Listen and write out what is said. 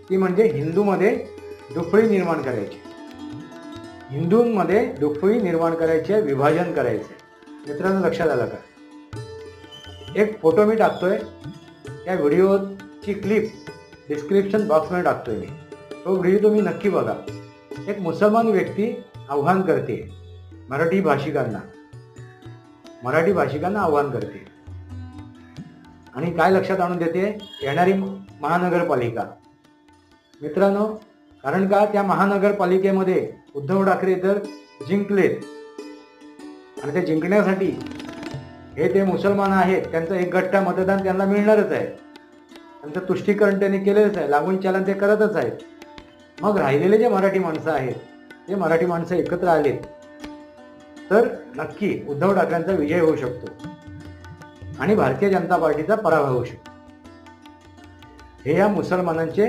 ती म्हणजे हिंदूमध्ये दुफळी निर्माण करायची, हिंदूंमध्ये दुफळी निर्माण करायचे, विभाजन करायचे. मित्रांनो, लक्षात आलं का? एक फोटो मी टाकतोय, त्या व्हिडिओची क्लिप डिस्क्रिप्शन बॉक्समध्ये टाकतोय मी. तो व्हिडिओ तुम्ही नक्की बघा. एक मुसलमान व्यक्ती आव्हान करते मराठी भाषिकांना आव्हान करते आणि काय लक्षात आणून देते? येणारी महानगरपालिका. मित्रांनो, कारण का त्या महानगरपालिकेमध्ये उद्धव ठाकरे जर जिंकलेत आणि ते जिंकण्यासाठी हे ते मुसलमान आहेत, त्यांचं एक गठ्ठा मतदान त्यांना मिळणारच आहे, त्यांचं तुष्टीकरण त्यांनी केलेलंच आहे, लागून चालन ते करतच आहेत. मग राहिलेले जे मराठी माणसं आहेत, ते मराठी माणसं एकत्र आलेत तर नक्की उद्धव ठाकरेंचा विजय होऊ शकतो आणि भारतीय जनता पार्टीचा पराभव होऊ शकतो. हे या मुसलमानांचे